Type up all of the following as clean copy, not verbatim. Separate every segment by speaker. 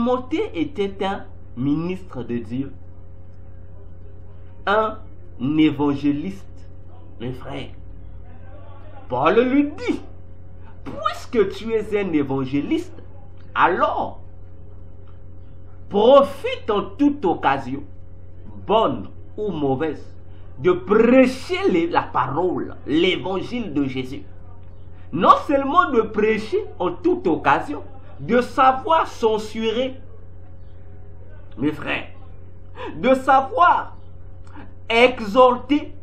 Speaker 1: Timothée était un ministre de Dieu, un évangéliste, mes frères. Paul lui dit, puisque tu es un évangéliste, alors profite en toute occasion, bonne ou mauvaise, de prêcher la parole, l'évangile de Jésus. Non seulement de prêcher en toute occasion, de savoir censurer, mes frères, de savoir exhorter,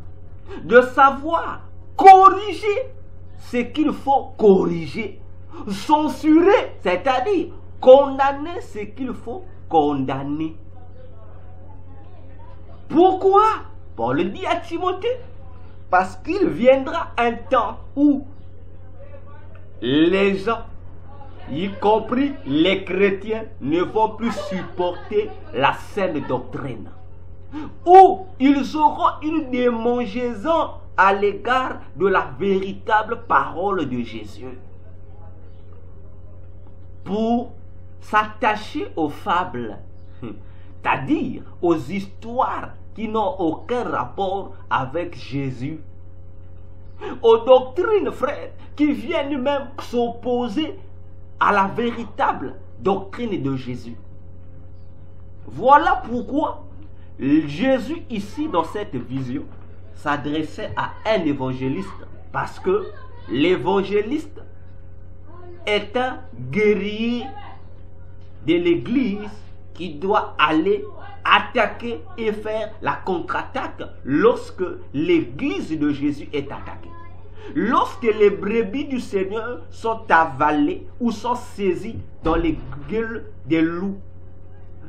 Speaker 1: de savoir corriger ce qu'il faut corriger, censurer, c'est-à-dire condamner ce qu'il faut condamner. Pourquoi? Paul dit à Timothée, parce qu'il viendra un temps où les gens, y compris les chrétiens, ne vont plus supporter la saine doctrine, où ils auront une démangeaison à l'égard de la véritable parole de Jésus, pour s'attacher aux fables, c'est-à-dire aux histoires qui n'ont aucun rapport avec Jésus, aux doctrines, frères, qui viennent même s'opposer à la véritable doctrine de Jésus. Voilà pourquoi Jésus, ici, dans cette vision, s'adressait à un évangéliste, parce que l'évangéliste est un guerrier de l'Église qui doit aller attaquer et faire la contre-attaque lorsque l'Église de Jésus est attaquée. Lorsque les brebis du Seigneur sont avalées ou sont saisies dans les gueules des loups,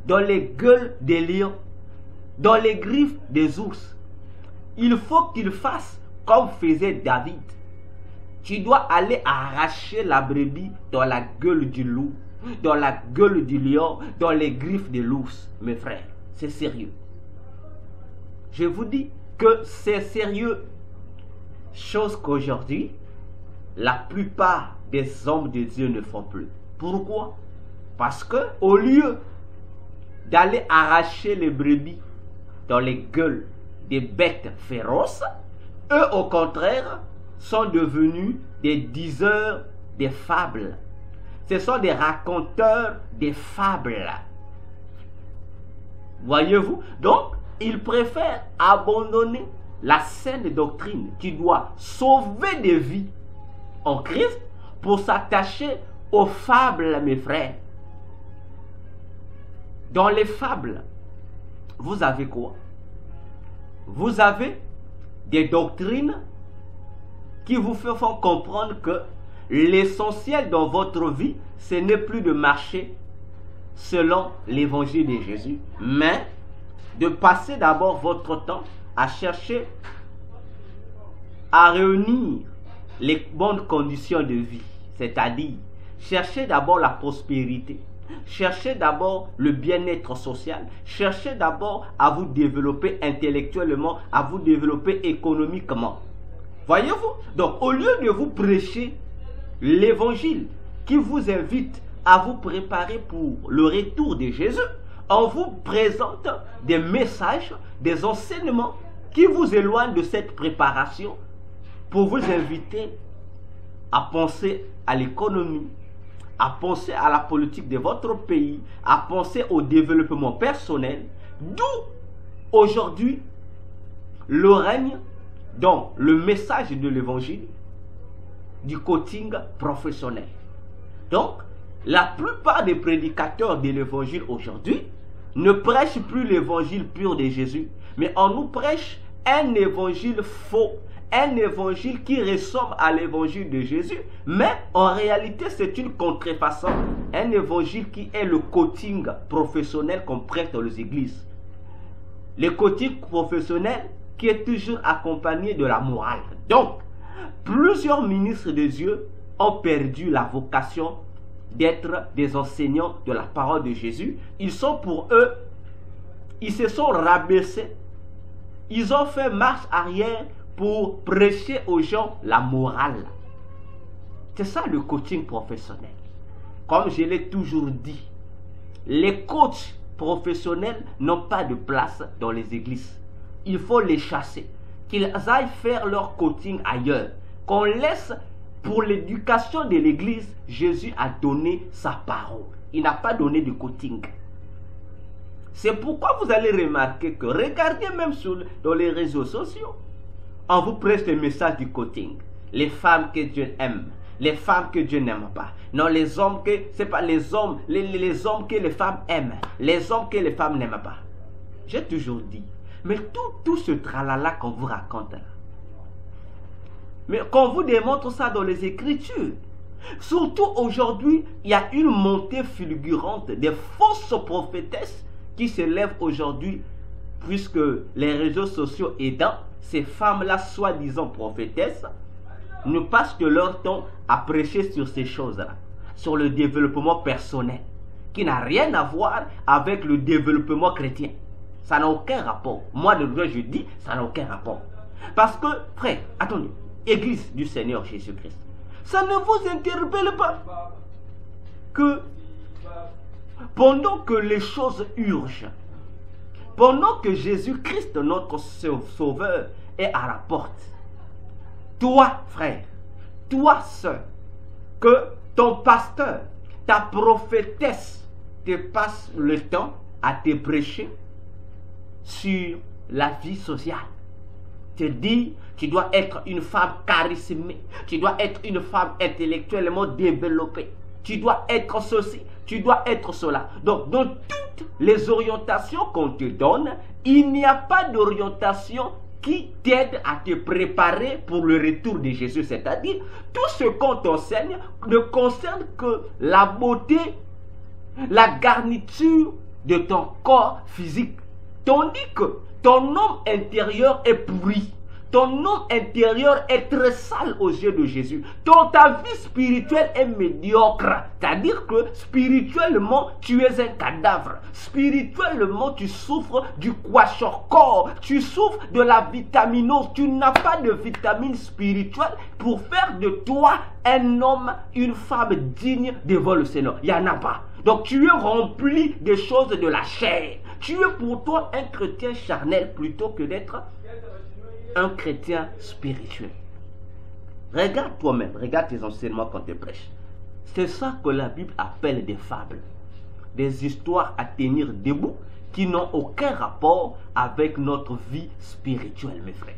Speaker 1: dans les gueules des lions, dans les griffes des ours, il faut qu'il fasse comme faisait David. Tu dois aller arracher la brebis dans la gueule du loup, dans la gueule du lion, dans les griffes de l'ours, mes frères. C'est sérieux. Je vous dis que c'est sérieux. Chose qu'aujourd'hui, la plupart des hommes de Dieu ne font plus. Pourquoi? Parce que au lieu d'aller arracher les brebis dans les gueules des bêtes féroces, eux au contraire sont devenus des diseurs des fables. Ce sont des raconteurs des fables. Voyez-vous? Donc, ils préfèrent abandonner la saine doctrine qui doit sauver des vies en Christ pour s'attacher aux fables, mes frères. Dans les fables, vous avez quoi? Vous avez des doctrines qui vous font comprendre que l'essentiel dans votre vie, ce n'est plus de marcher selon l'évangile de Jésus, mais de passer d'abord votre temps à chercher à réunir les bonnes conditions de vie, c'est-à-dire chercher d'abord la prospérité, chercher d'abord le bien-être social, chercher d'abord à vous développer intellectuellement, à vous développer économiquement. Voyez-vous? Donc, au lieu de vous prêcher l'évangile qui vous invite à vous préparer pour le retour de Jésus, on vous présente des messages, des enseignements qui vous éloignent de cette préparation pour vous inviter à penser à l'économie, à penser à la politique de votre pays, à penser au développement personnel, d'où aujourd'hui le règne dans le message de l'évangile du coaching professionnel. Donc, la plupart des prédicateurs de l'évangile aujourd'hui ne prêchent plus l'évangile pur de Jésus, mais on nous prêche un évangile faux, un évangile qui ressemble à l'évangile de Jésus, mais en réalité c'est une contrefaçon, un évangile qui est le coaching professionnel qu'on prête dans les églises. Le coaching professionnel qui est toujours accompagné de la morale. Donc, plusieurs ministres de Dieu ont perdu la vocation d'être des enseignants de la parole de Jésus. Ils sont pour eux, ils se sont rabaissés, ils ont fait marche arrière pour prêcher aux gens la morale. C'est ça le coaching professionnel. Comme je l'ai toujours dit, les coachs professionnels n'ont pas de place dans les églises. Il faut les chasser, qu'ils aillent faire leur coaching ailleurs, qu'on laisse pour l'éducation de l'église. Jésus a donné sa parole. Il n'a pas donné de coaching. C'est pourquoi vous allez remarquer que, regardez même dans les réseaux sociaux, on vous prêche le message du coaching. Les femmes que Dieu aime, les femmes que Dieu n'aime pas. Non, les hommes que, c'est pas les hommes, les hommes que les femmes aiment, les hommes que les femmes n'aiment pas. J'ai toujours dit, mais tout ce tralala qu'on vous raconte là, mais qu'on vous démontre ça dans les Écritures. Surtout aujourd'hui, il y a une montée fulgurante des fausses prophétesses qui se lèvent aujourd'hui, puisque les réseaux sociaux aidant, ces femmes-là, soi-disant prophétesses, ne passent que leur temps à prêcher sur ces choses-là, sur le développement personnel, qui n'a rien à voir avec le développement chrétien. Ça n'a aucun rapport. Moi, de vrai, je dis, ça n'a aucun rapport. Parce que, frère, attendez, Église du Seigneur Jésus-Christ, ça ne vous interpelle pas que pendant que les choses urgent, pendant que Jésus-Christ, notre Sauveur, est à la porte, toi, frère, toi, sœur, que ton pasteur, ta prophétesse te passe le temps à te prêcher sur la vie sociale, te dit, tu dois être une femme charismatique, tu dois être une femme intellectuellement développée, tu dois être ceci, tu dois être cela. Donc, dans toutes les orientations qu'on te donne, il n'y a pas d'orientation qui t'aide à te préparer pour le retour de Jésus. C'est-à-dire, tout ce qu'on t'enseigne ne concerne que la beauté, la garniture de ton corps physique. Tandis que ton homme intérieur est pourri. Ton homme intérieur est très sale aux yeux de Jésus. Ta vie spirituelle est médiocre. C'est-à-dire que spirituellement, tu es un cadavre. Spirituellement, tu souffres du kwashiorkor. Tu souffres de la vitaminose. Tu n'as pas de vitamine spirituelle pour faire de toi un homme, une femme digne devant le Seigneur. Il n'y en a pas. Donc tu es rempli des choses de la chair. Tu es pour toi un chrétien charnel plutôt que d'être un chrétien spirituel. Regarde toi-même, regarde tes enseignements quand tu prêches. C'est ça que la Bible appelle des fables, des histoires à tenir debout qui n'ont aucun rapport avec notre vie spirituelle, mes frères.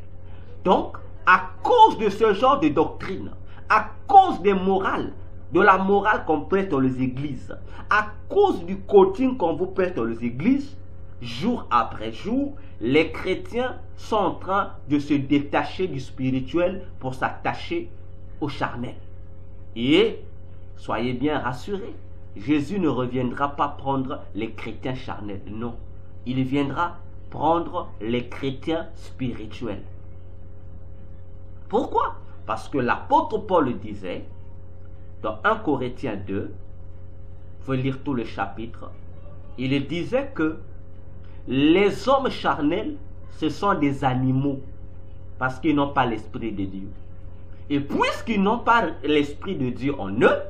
Speaker 1: Donc, à cause de ce genre de doctrine, à cause des morales, de la morale qu'on prête dans les églises, à cause du coaching qu'on vous prête dans les églises, jour après jour, les chrétiens sont en train de se détacher du spirituel pour s'attacher au charnel. Et soyez bien rassurés, Jésus ne reviendra pas prendre les chrétiens charnels. Non, il viendra prendre les chrétiens spirituels. Pourquoi? Parce que l'apôtre Paul disait, dans 1 Corinthiens 2, il faut lire tout le chapitre, il disait que les hommes charnels, ce sont des animaux, parce qu'ils n'ont pas l'Esprit de Dieu. Et puisqu'ils n'ont pas l'Esprit de Dieu en eux,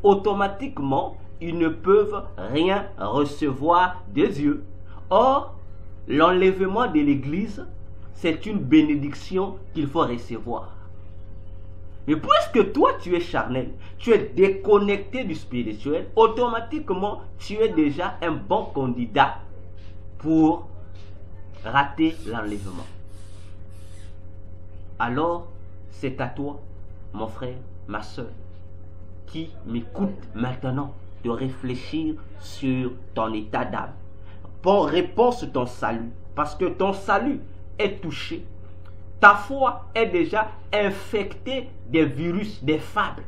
Speaker 1: automatiquement, ils ne peuvent rien recevoir de Dieu. Or, l'enlèvement de l'Église, c'est une bénédiction qu'il faut recevoir. Mais puisque toi, tu es charnel, tu es déconnecté du spirituel, automatiquement, tu es déjà un bon candidat pour rater l'enlèvement. Alors, c'est à toi, mon frère, ma soeur, qui m'écoute maintenant, de réfléchir sur ton état d'âme. Pour réponse ton salut, parce que ton salut est touché. Ta foi est déjà infectée des virus, des fables,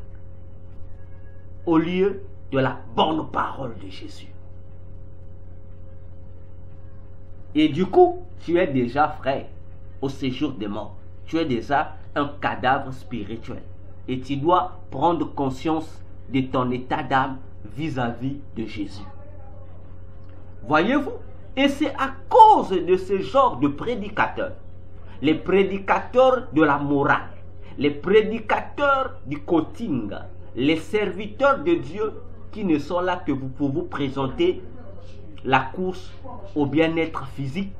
Speaker 1: au lieu de la bonne parole de Jésus. Et du coup, tu es déjà, frère, au séjour des morts. Tu es déjà un cadavre spirituel. Et tu dois prendre conscience de ton état d'âme vis-à-vis de Jésus. Voyez-vous? Et c'est à cause de ce genre de prédicateurs, les prédicateurs de la morale, les prédicateurs du coaching, les serviteurs de Dieu qui ne sont là que pour vous présenter la course au bien-être physique,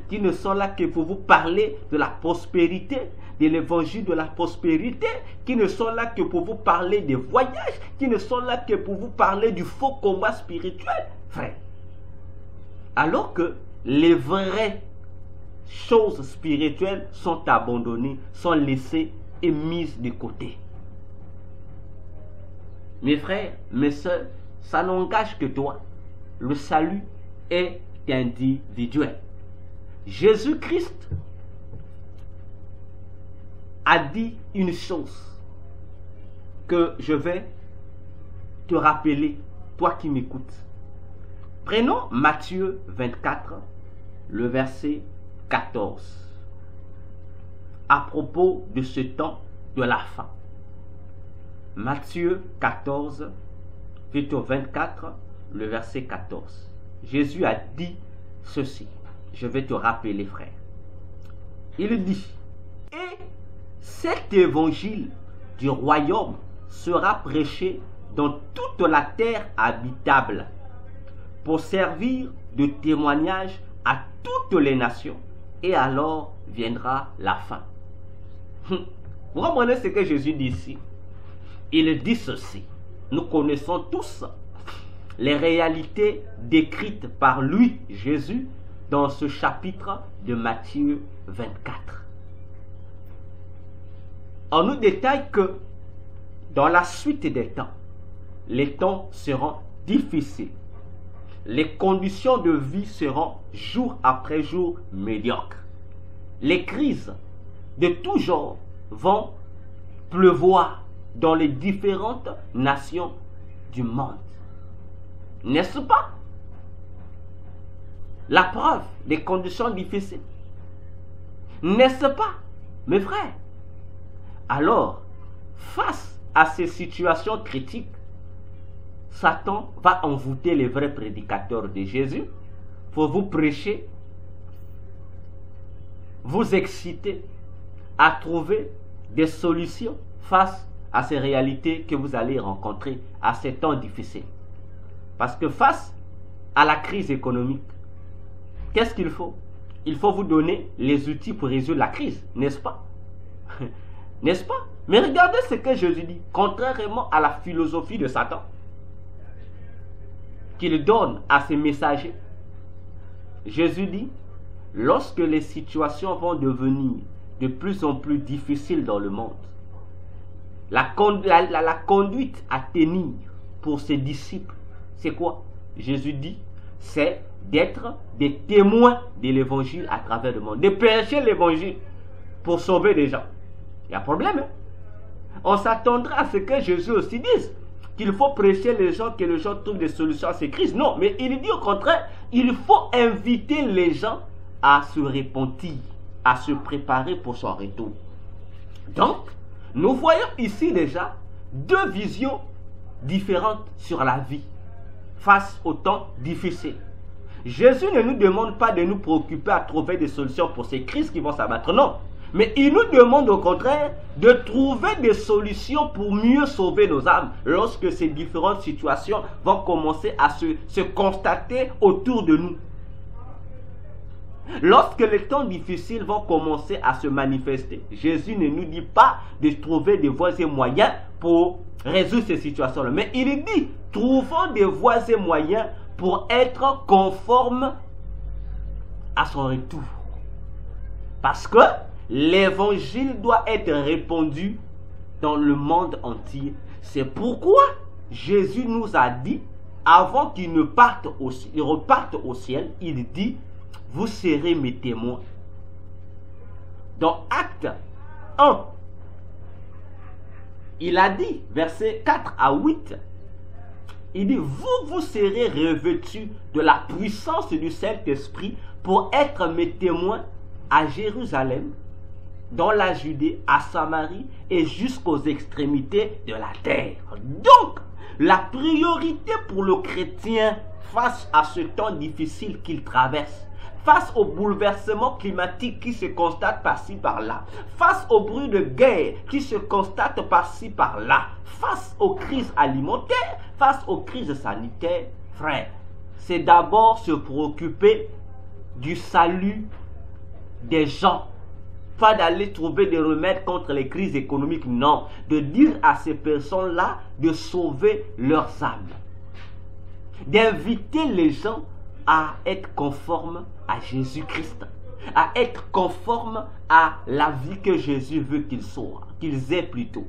Speaker 1: qui ne sont là que pour vous parler de la prospérité, de l'évangile de la prospérité, qui ne sont là que pour vous parler des voyages, qui ne sont là que pour vous parler du faux combat spirituel, frère. Alors que les vraies choses spirituelles sont abandonnées, sont laissées et mises de côté. Mes frères, mes soeurs, ça n'engage que toi. Le salut est individuel. Jésus-Christ a dit une chose que je vais te rappeler, toi qui m'écoutes. Prenons Matthieu 24, le verset 14, à propos de ce temps de la fin. Matthieu 14, plutôt 24, le verset 14. Jésus a dit ceci. Je vais te rappeler, frère. Il dit, et cet évangile du royaume sera prêché dans toute la terre habitable pour servir de témoignage à toutes les nations. Et alors viendra la fin. Vous comprenez ce que Jésus dit ici? Il dit ceci. Nous connaissons tous les réalités décrites par lui, Jésus, dans ce chapitre de Matthieu 24. On nous détaille que dans la suite des temps, les temps seront difficiles. Les conditions de vie seront jour après jour médiocres. Les crises de tout genre vont pleuvoir dans les différentes nations du monde. N'est-ce pas? La preuve des conditions difficiles. N'est-ce pas, mes frères? Alors, face à ces situations critiques, Satan va envoûter les vrais prédicateurs de Jésus pour vous prêcher, vous exciter à trouver des solutions face à ces réalités que vous allez rencontrer à ces temps difficiles. Parce que face à la crise économique, qu'est-ce qu'il faut? Il faut vous donner les outils pour résoudre la crise, n'est-ce pas? N'est-ce pas? Mais regardez ce que Jésus dit, contrairement à la philosophie de Satan, qu'il donne à ses messagers. Jésus dit, lorsque les situations vont devenir de plus en plus difficiles dans le monde, la conduite à tenir pour ses disciples, c'est quoi? Jésus dit, c'est d'être des témoins de l'évangile à travers le monde, de prêcher l'évangile pour sauver les gens. Il y a un problème, hein? On s'attendra à ce que Jésus aussi dise qu'il faut prêcher les gens, que les gens trouvent des solutions à ces crises. Non, mais il dit au contraire, il faut inviter les gens à se repentir, à se préparer pour son retour. Donc, nous voyons ici déjà deux visions différentes sur la vie face aux temps difficiles. Jésus ne nous demande pas de nous préoccuper à trouver des solutions pour ces crises qui vont s'abattre, non. Mais il nous demande au contraire de trouver des solutions pour mieux sauver nos âmes lorsque ces différentes situations vont commencer à se constater autour de nous. Lorsque les temps difficiles vont commencer à se manifester, Jésus ne nous dit pas de trouver des voies et moyens pour résoudre ces situations-là. Mais il dit, trouvons des voies et moyens pour être conformes à son retour. Parce que l'évangile doit être répandu dans le monde entier. C'est pourquoi Jésus nous a dit, avant qu'il ne reparte au ciel, il dit, vous serez mes témoins. Dans Acte 1, il a dit, versets 4 à 8, il dit, vous serez revêtus de la puissance du Saint-Esprit pour être mes témoins à Jérusalem, dans la Judée, à Samarie et jusqu'aux extrémités de la terre. Donc, la priorité pour le chrétien face à ce temps difficile qu'il traverse, face aux bouleversements climatiques qui se constatent par-ci par-là, face aux bruits de guerre qui se constatent par-ci par-là, face aux crises alimentaires, face aux crises sanitaires, frère, c'est d'abord se préoccuper du salut des gens. Pas d'aller trouver des remèdes contre les crises économiques, non. De dire à ces personnes-là de sauver leurs âmes. D'inviter les gens à être conformes à Jésus-Christ. À être conformes à la vie que Jésus veut qu'ils soient, qu'ils aient plutôt.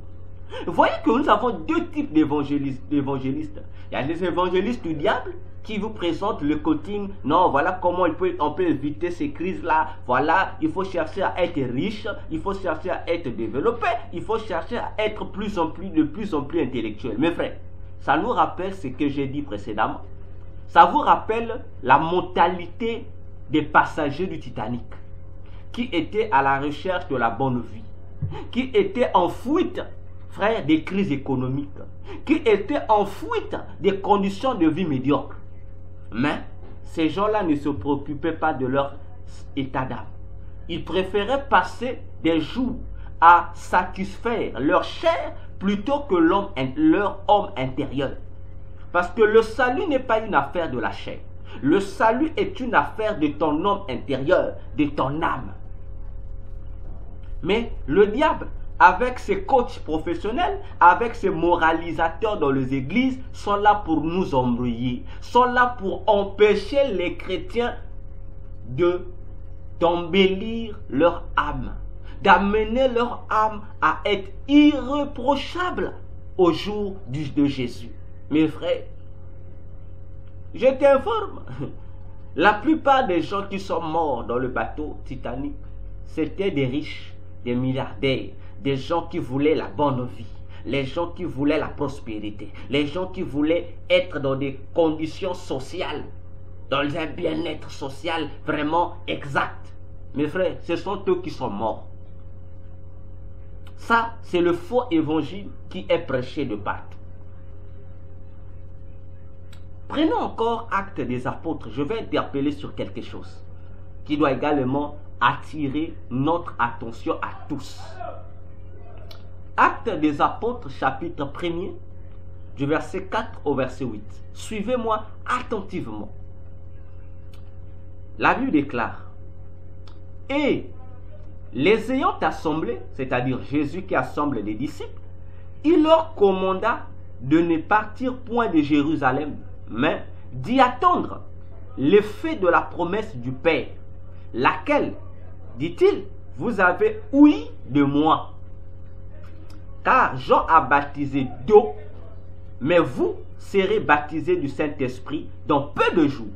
Speaker 1: Vous voyez que nous avons deux types d'évangélistes. Il y a les évangélistes du diable qui vous présentent le coaching. Non, voilà comment on peut éviter ces crises-là. Voilà, il faut chercher à être riche, il faut chercher à être développé, il faut chercher à être de plus en plus intellectuel. Mes frères, ça nous rappelle ce que j'ai dit précédemment. Ça vous rappelle la mentalité des passagers du Titanic qui étaient à la recherche de la bonne vie, qui étaient en fuite, frère, des crises économiques, qui étaient en fuite des conditions de vie médiocres. Mais ces gens-là ne se préoccupaient pas de leur état d'âme. Ils préféraient passer des jours à satisfaire leur chair plutôt que leur homme intérieur. Parce que le salut n'est pas une affaire de la chair. Le salut est une affaire de ton homme intérieur, de ton âme. Mais le diable, avec ses coachs professionnels, avec ses moralisateurs dans les églises, sont là pour nous embrouiller, sont là pour empêcher les chrétiens d'embellir leur âme, d'amener leur âme à être irréprochable au jour de Jésus. Mes frères, je t'informe, la plupart des gens qui sont morts dans le bateau Titanic, c'était des riches, des milliardaires, des gens qui voulaient la bonne vie, les gens qui voulaient la prospérité, les gens qui voulaient être dans des conditions sociales, dans un bien-être social vraiment exact. Mes frères, ce sont eux qui sont morts. Ça, c'est le faux évangile qui est prêché de partout. Prenons encore Actes des Apôtres. Je vais interpeller sur quelque chose qui doit également attirer notre attention à tous. Actes des Apôtres, chapitre 1er, du verset 4 au verset 8. Suivez-moi attentivement. La Bible déclare: et les ayant assemblés, c'est-à-dire Jésus qui assemble les disciples, il leur commanda de ne partir point de Jérusalem, mais d'y attendre l'effet de la promesse du Père, laquelle, dit-il, vous avez ouï de moi. Car Jean a baptisé d'eau, mais vous serez baptisés du Saint-Esprit dans peu de jours.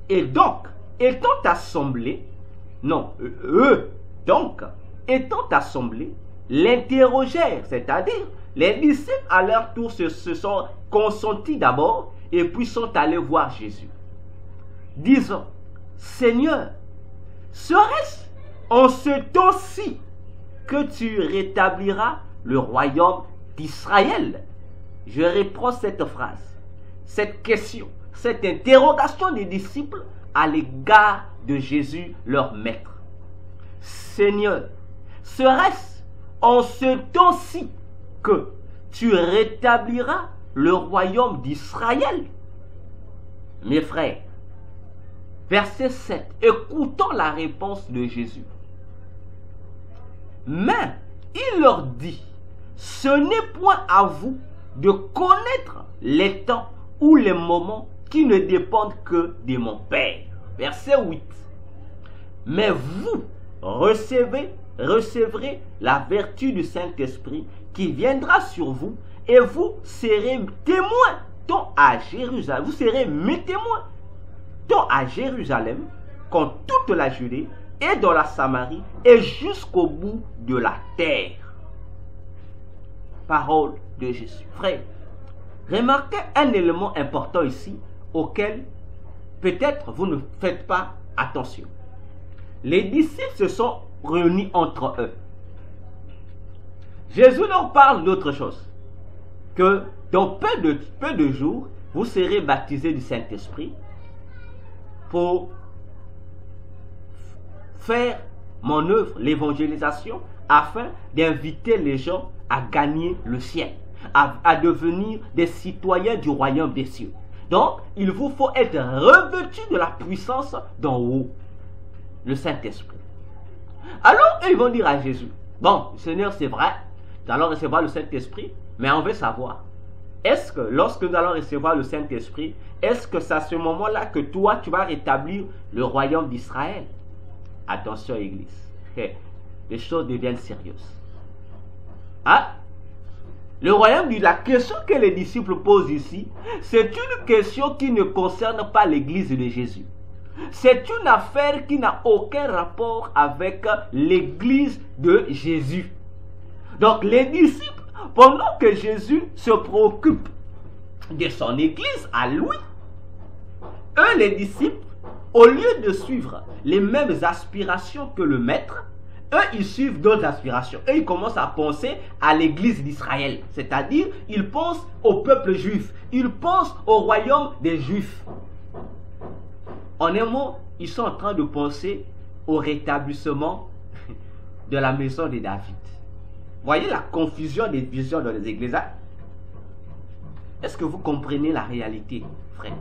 Speaker 1: Et donc, étant assemblés, étant assemblés, l'interrogèrent, c'est-à-dire, les disciples à leur tour se sont consentis d'abord et puis sont allés voir Jésus, disant: Seigneur, serait-ce en ce temps-ci que tu rétabliras le royaume d'Israël? Je reprends cette phrase, cette question, cette interrogation des disciples à l'égard de Jésus, leur maître. Seigneur, serait-ce en ce temps-ci que tu rétabliras le royaume d'Israël? Mes frères, verset 7, écoutons la réponse de Jésus. Mais il leur dit: ce n'est point à vous de connaître les temps ou les moments qui ne dépendent que de mon Père. Verset 8. Mais vous recevrez la vertu du Saint-Esprit qui viendra sur vous, et vous serez témoins tant à Jérusalem. Vous serez mes témoins tant à Jérusalem qu'en toute la Judée et dans la Samarie et jusqu'au bout de la terre. Parole de Jésus. Frère, remarquez un élément important ici auquel peut-être vous ne faites pas attention. Les disciples se sont réunis entre eux. Jésus leur parle d'autre chose, que dans peu de jours, vous serez baptisés du Saint-Esprit pour faire mon œuvre, l'évangélisation, afin d'inviter les gens à gagner le ciel, à devenir des citoyens du royaume des cieux. Donc, il vous faut être revêtu de la puissance d'en haut, le Saint-Esprit. Alors, ils vont dire à Jésus, bon, Seigneur, c'est vrai, nous allons recevoir le Saint-Esprit, mais on veut savoir, est-ce que lorsque nous allons recevoir le Saint-Esprit, est-ce que c'est à ce moment-là que toi, tu vas rétablir le royaume d'Israël? Attention, Église, les choses deviennent sérieuses. Hein? Le royaume, la question que les disciples posent ici, c'est une question qui ne concerne pas l'Église de Jésus. C'est une affaire qui n'a aucun rapport avec l'Église de Jésus. Donc les disciples, pendant que Jésus se préoccupe de son Église à lui, eux les disciples, au lieu de suivre les mêmes aspirations que le Maître, eux, ils suivent d'autres aspirations. Eux, ils commencent à penser à l'église d'Israël. C'est-à-dire, ils pensent au peuple juif. Ils pensent au royaume des Juifs. En un mot, ils sont en train de penser au rétablissement de la maison de David. Voyez la confusion des visions dans les églises. Est-ce que vous comprenez la réalité, frère?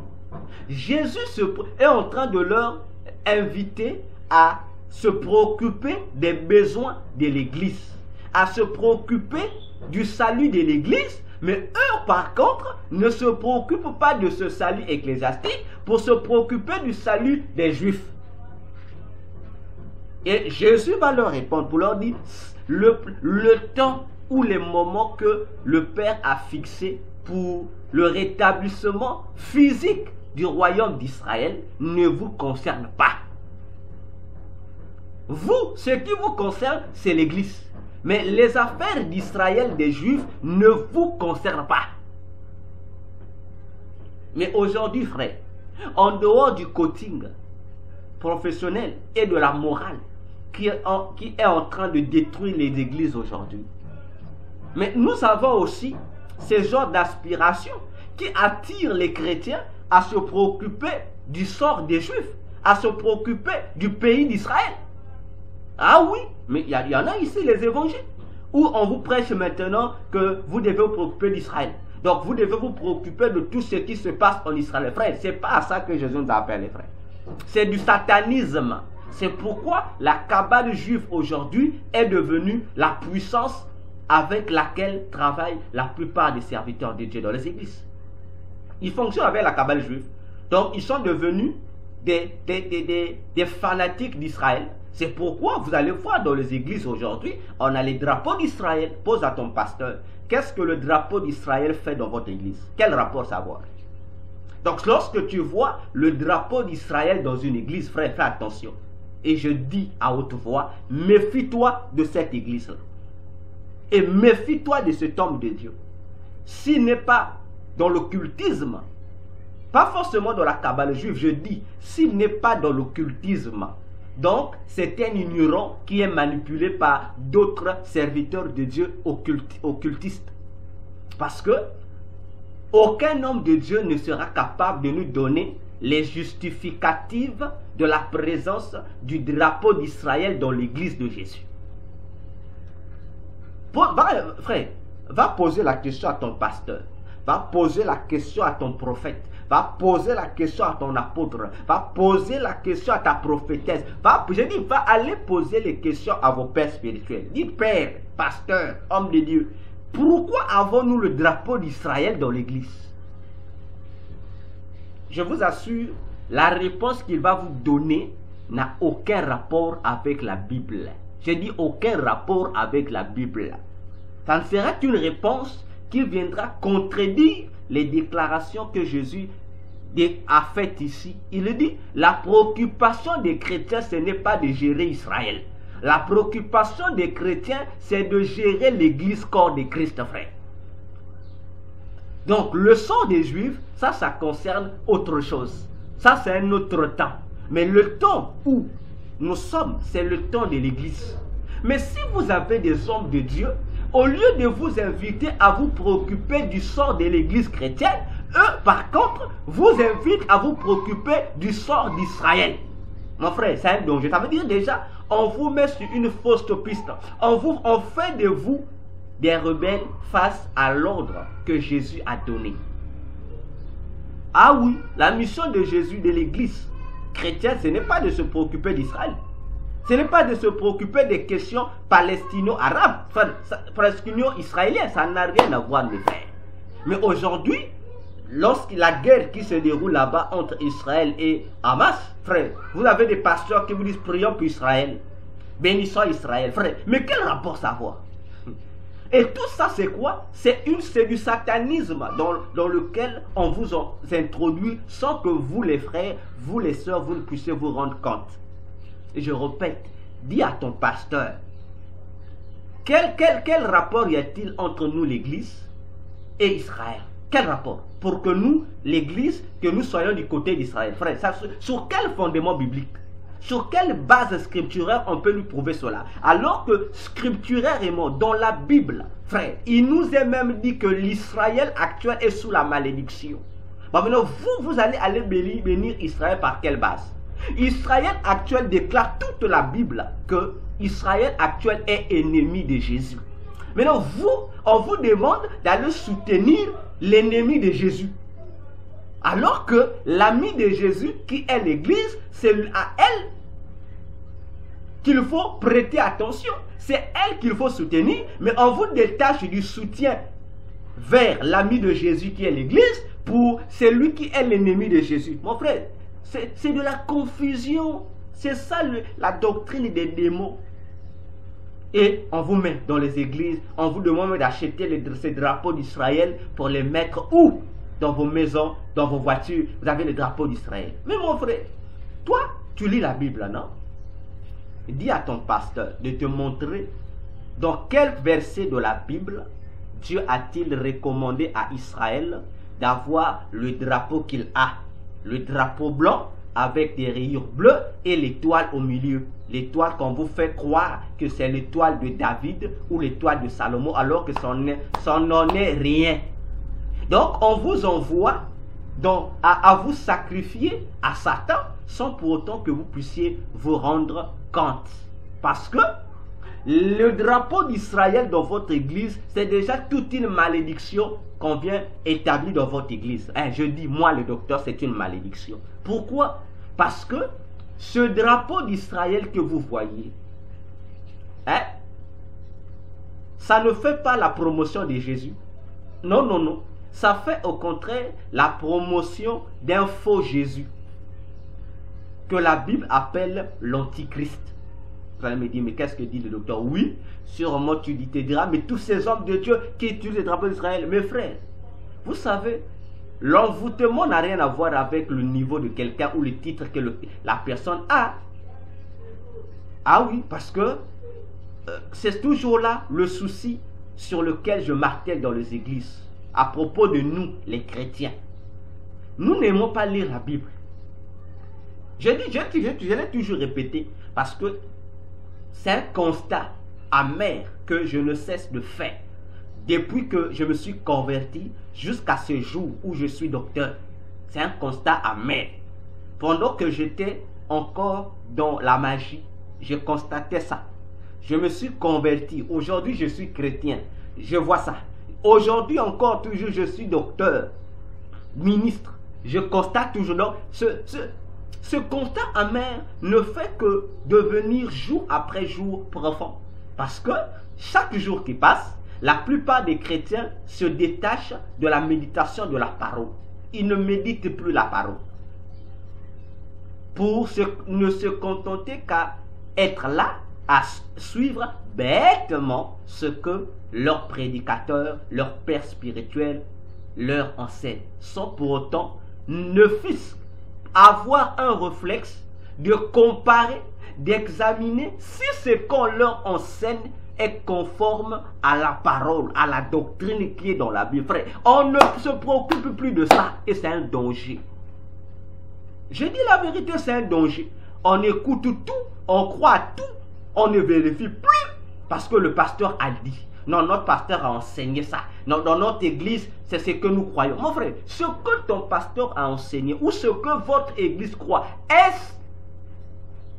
Speaker 1: Jésus est en train de leur inviter à se préoccuper des besoins de l'église, à se préoccuper du salut de l'église, mais eux par contre ne se préoccupent pas de ce salut ecclésiastique pour se préoccuper du salut des Juifs. Et Jésus va leur répondre pour leur dire le temps ou les moments que le Père a fixé pour le rétablissement physique du royaume d'Israël ne vous concerne pas. Vous, ce qui vous concerne, c'est l'église. Mais les affaires d'Israël des Juifs ne vous concernent pas. Mais aujourd'hui, frère, en dehors du coaching professionnel et de la morale qui est en train de détruire les églises aujourd'hui, mais nous avons aussi ce genre d'aspiration qui attire les chrétiens à se préoccuper du sort des Juifs, à se préoccuper du pays d'Israël. Ah oui, mais il y en a ici les évangiles où on vous prêche maintenant que vous devez vous préoccuper d'Israël. Donc vous devez vous préoccuper de tout ce qui se passe en Israël. Frère, c'est pas à ça que Jésus nous appelle, les frères. C'est du satanisme. C'est pourquoi la cabale juive aujourd'hui est devenue la puissance avec laquelle travaillent la plupart des serviteurs de Dieu dans les églises. Ils fonctionnent avec la cabale juive. Donc ils sont devenus des fanatiques d'Israël. C'est pourquoi vous allez voir dans les églises aujourd'hui, on a les drapeaux d'Israël. Pose à ton pasteur, qu'est-ce que le drapeau d'Israël fait dans votre église? Quel rapport savoir? Donc lorsque tu vois le drapeau d'Israël dans une église, frère, fais attention. Et je dis à haute voix, méfie-toi de cette église-là. Et méfie-toi de cet homme de Dieu. S'il n'est pas dans l'occultisme, pas forcément dans la cabale juive, je dis, s'il n'est pas dans l'occultisme, donc c'est un ignorant qui est manipulé par d'autres serviteurs de Dieu occultistes. Parce que aucun homme de Dieu ne sera capable de nous donner les justificatifs de la présence du drapeau d'Israël dans l'église de Jésus. Frère, va poser la question à ton pasteur, va poser la question à ton prophète, va poser la question à ton apôtre, va poser la question à ta prophétesse, va aller poser les questions à vos pères spirituels. Dites, père, pasteur, homme de Dieu, pourquoi avons-nous le drapeau d'Israël dans l'église? Je vous assure, la réponse qu'il va vous donner n'a aucun rapport avec la Bible. Je dis aucun rapport avec la Bible. Ça ne sera qu'une réponse qui viendra contredire les déclarations que Jésus a faites ici. Il dit, la préoccupation des chrétiens, ce n'est pas de gérer Israël. La préoccupation des chrétiens, c'est de gérer l'église corps de Christ, frère. Donc, le sort des Juifs, ça concerne autre chose. Ça, c'est un autre temps. Mais le temps où nous sommes, c'est le temps de l'église. Mais si vous avez des hommes de Dieu, au lieu de vous inviter à vous préoccuper du sort de l'église chrétienne, eux, par contre, vous invitent à vous préoccuper du sort d'Israël. Mon frère, c'est un danger. Ça veut dire déjà, on vous met sur une fausse piste. On fait de vous des rebelles face à l'ordre que Jésus a donné. Ah oui, la mission de Jésus, de l'église chrétienne, ce n'est pas de se préoccuper d'Israël. Ce n'est pas de se préoccuper des questions palestino-arabes, palestino-israéliennes. Ça n'a rien à voir, mes frères. Mais aujourd'hui, lorsque la guerre qui se déroule là-bas entre Israël et Hamas, frère, vous avez des pasteurs qui vous disent prions pour Israël, bénissons Israël, frère. Mais quel rapport ça a? Et tout ça, c'est quoi? C'est du satanisme dans lequel on vous introduit sans que vous, les frères, vous, les sœurs, vous ne puissiez vous rendre compte. Et je répète, dis à ton pasteur, quel rapport y a-t-il entre nous, l'église, et Israël? Quel rapport? Pour que nous, l'église, que nous soyons du côté d'Israël. Frère, sur quel fondement biblique? Sur quelle base scripturaire on peut nous prouver cela? Alors que scripturairement, dans la Bible, frère, il nous est même dit que l'Israël actuel est sous la malédiction. Bon, maintenant, vous allez bénir Israël par quelle base? Israël actuel déclare toute la Bible que Israël actuel est ennemi de Jésus. Maintenant, on vous demande d'aller soutenir l'ennemi de Jésus. Alors que l'ami de Jésus, qui est l'Église, c'est à elle qu'il faut prêter attention. C'est elle qu'il faut soutenir, mais on vous détache du soutien vers l'ami de Jésus qui est l'Église pour celui qui est l'ennemi de Jésus. Mon frère, c'est de la confusion. C'est ça la doctrine des démons. Et on vous met dans les églises, on vous demande d'acheter ces drapeaux d'Israël pour les mettre où? Dans vos maisons, dans vos voitures, vous avez le drapeau d'Israël. Mais mon frère, toi, tu lis la Bible, non? Dis à ton pasteur de te montrer dans quel verset de la Bible Dieu a-t-il recommandé à Israël d'avoir le drapeau qu'il a. Le drapeau blanc avec des rayures bleues et l'étoile au milieu. L'étoile qu'on vous fait croire que c'est l'étoile de David ou l'étoile de Salomon alors que ça n'en est rien. Donc on vous envoie à vous sacrifier à Satan sans pour autant que vous puissiez vous rendre compte. Parce que le drapeau d'Israël dans votre église, c'est déjà toute une malédiction qu'on vient établir dans votre église. Je dis, moi le docteur, c'est une malédiction. Pourquoi? Parce que ce drapeau d'Israël que vous voyez, ça ne fait pas la promotion de Jésus. Non, non, non. Ça fait au contraire la promotion d'un faux Jésus que la Bible appelle l'Antichrist. Vous allez me dire, mais qu'est-ce que dit le docteur? Oui, sûrement tu te diras, mais tous ces hommes de Dieu qui utilisent le drapeau d'Israël, mes frères, vous savez, l'envoûtement n'a rien à voir avec le niveau de quelqu'un ou le titre que la personne a. Ah oui, parce que c'est toujours là le souci sur lequel je martèle dans les églises. À propos de nous, les chrétiens. Nous n'aimons pas lire la Bible. Je l'ai toujours répété parce que c'est un constat amer que je ne cesse de faire depuis que je me suis converti jusqu'à ce jour où je suis docteur. C'est un constat amer. Pendant que j'étais encore dans la magie, je constatais ça. Je me suis converti. Aujourd'hui, je suis chrétien. Je vois ça. Aujourd'hui encore, toujours, je suis docteur, ministre. Je constate toujours. Donc, ce constat amer ne fait que devenir jour après jour profond. Parce que chaque jour qui passe, la plupart des chrétiens se détachent de la méditation de la parole. Ils ne méditent plus la parole. Pour ne se contenter qu'à être là, à suivre bêtement ce que leur prédicateur, leur père spirituel leur enseigne, sans pour autant ne fût-ce avoir un réflexe de comparer, d'examiner si ce qu'on leur enseigne est conforme à la parole, à la doctrine qui est dans la Bible. Frère, on ne se préoccupe plus de ça et c'est un danger. Je dis la vérité, c'est un danger. On écoute tout, on croit à tout, on ne vérifie plus parce que le pasteur a dit. Non, notre pasteur a enseigné ça. Non, dans notre église, c'est ce que nous croyons. Mon frère, ce que ton pasteur a enseigné ou ce que votre église croit, est-ce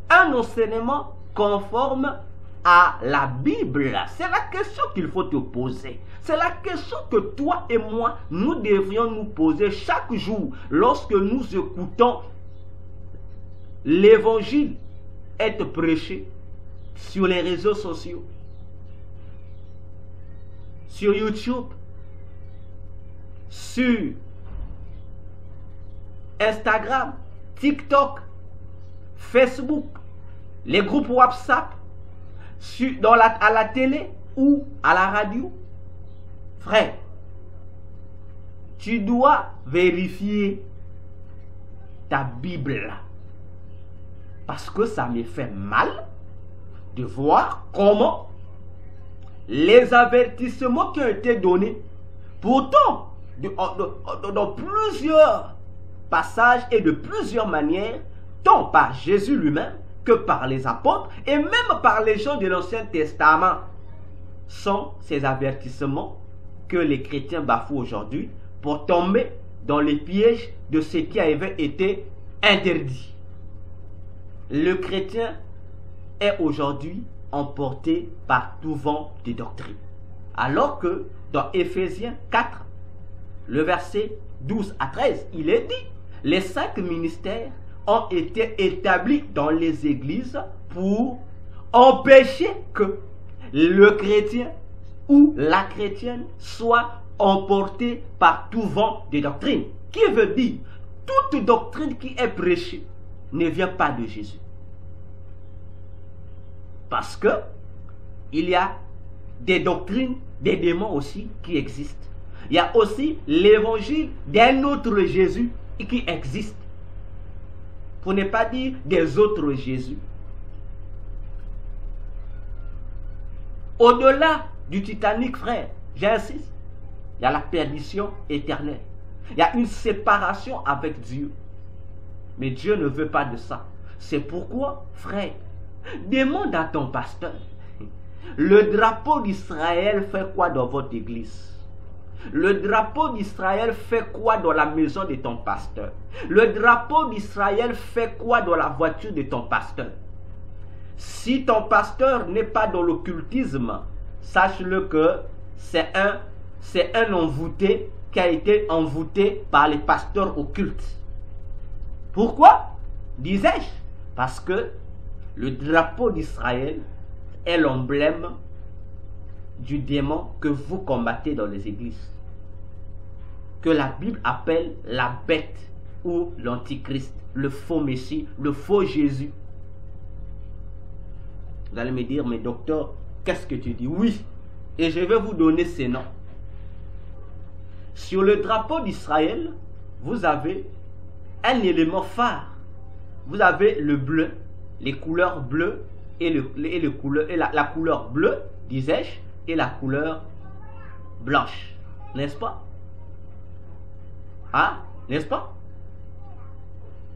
Speaker 1: un enseignement conforme à la Bible? C'est la question qu'il faut te poser. C'est la question que toi et moi, nous devrions nous poser chaque jour lorsque nous écoutons l'évangile être prêché sur les réseaux sociaux, sur YouTube, sur Instagram, TikTok, Facebook, les groupes WhatsApp, à la télé ou à la radio. Frère, tu dois vérifier ta Bible. Parce que ça me fait mal de voir comment les avertissements qui ont été donnés, pourtant dans plusieurs passages et de plusieurs manières, tant par Jésus lui-même que par les apôtres et même par les gens de l'Ancien Testament, sont ces avertissements que les chrétiens bafouent aujourd'hui pour tomber dans les pièges de ce qui avait été interdit. Le chrétien est aujourd'hui emporté par tout vent de doctrine. Alors que dans Éphésiens 4, le verset 12 à 13, il est dit, les 5 ministères ont été établis dans les églises pour empêcher que le chrétien ou la chrétienne soit emporté par tout vent de doctrine. Qui veut dire, toute doctrine qui est prêchée ne vient pas de Jésus. Parce que il y a des doctrines, des démons aussi qui existent. Il y a aussi l'évangile d'un autre Jésus qui existe. Pour ne pas dire des autres Jésus. Au-delà du Titanic, frère, j'insiste, il y a la perdition éternelle. Il y a une séparation avec Dieu. Mais Dieu ne veut pas de ça. C'est pourquoi, frère, demande à ton pasteur, le drapeau d'Israël fait quoi dans votre église? Le drapeau d'Israël fait quoi dans la maison de ton pasteur? Le drapeau d'Israël fait quoi dans la voiture de ton pasteur? Si ton pasteur n'est pas dans l'occultisme, sache-le que c'est un envoûté qui a été envoûté par les pasteurs occultes. Pourquoi? Disais-je, parce que le drapeau d'Israël est l'emblème du démon que vous combattez dans les églises, que la Bible appelle la bête ou l'antichrist, le faux Messie, le faux Jésus. Vous allez me dire, mais docteur, qu'est-ce que tu dis? Oui, et je vais vous donner ces noms. Sur le drapeau d'Israël, vous avez un élément phare. Vous avez le bleu, les couleurs bleues et, la couleur bleue, disais-je, et la couleur blanche. N'est-ce pas? Hein? N'est-ce pas?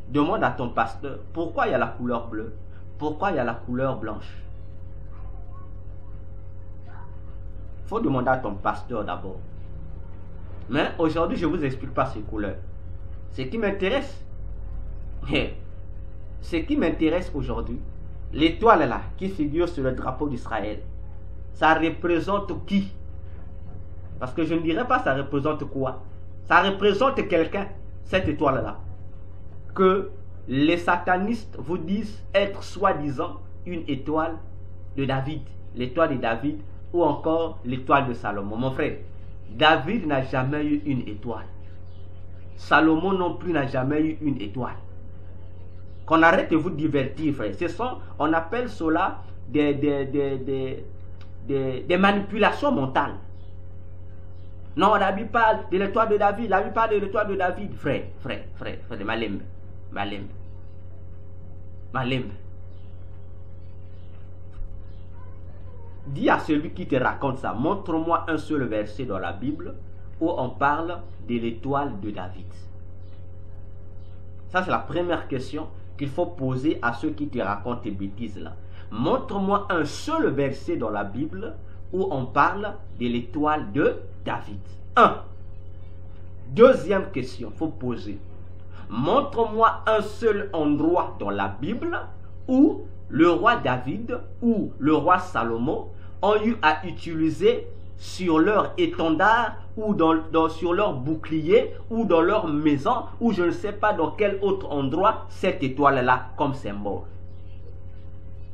Speaker 1: Demande à ton pasteur, pourquoi il y a la couleur bleue? Pourquoi il y a la couleur blanche? Il faut demander à ton pasteur d'abord. Mais aujourd'hui, je ne vous explique pas ces couleurs. Ce qui m'intéresse, aujourd'hui, l'étoile là qui figure sur le drapeau d'Israël, ça représente qui? Parce que je ne dirais pas ça représente quoi. Ça représente quelqu'un, cette étoile là, que les satanistes vous disent être soi-disant une étoile de David, l'étoile de David, ou encore l'étoile de Salomon. Mon frère, David n'a jamais eu une étoile. Salomon non plus n'a jamais eu une étoile. Qu'on arrête de vous divertir, frère. On appelle cela des manipulations mentales. Non, la Bible parle de l'étoile de David. La Bible parle de l'étoile de David. Frère, de Malembe. Dis à celui qui te raconte ça, montre-moi un seul verset dans la Bible où on parle de l'étoile de David. Ça, c'est la première question qu'il faut poser à ceux qui te racontent ces bêtises là. Montre-moi un seul verset dans la Bible où on parle de l'étoile de David. 1. Deuxième question, il faut poser. Montre-moi un seul endroit dans la Bible où le roi David ou le roi Salomon ont eu à utiliser sur leur étendard ou sur leur bouclier ou dans leur maison ou je ne sais pas dans quel autre endroit cette étoile-là comme symbole.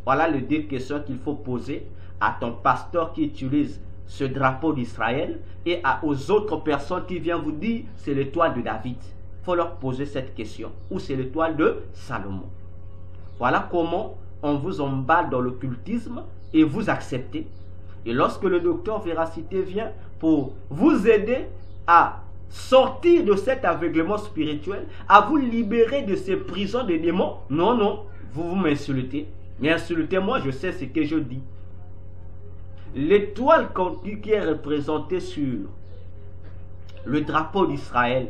Speaker 1: Voilà les deux questions qu'il faut poser à ton pasteur qui utilise ce drapeau d'Israël et aux autres personnes qui viennent vous dire c'est l'étoile de David. Il faut leur poser cette question. Ou c'est l'étoile de Salomon. Voilà comment on vous emballe dans l'occultisme et vous acceptez. Et lorsque le docteur Véracité vient pour vous aider à sortir de cet aveuglement spirituel, à vous libérer de ces prisons des démons, non, non, vous m'insultez. Mais insultez-moi, je sais ce que je dis. L'étoile qui est représentée sur le drapeau d'Israël,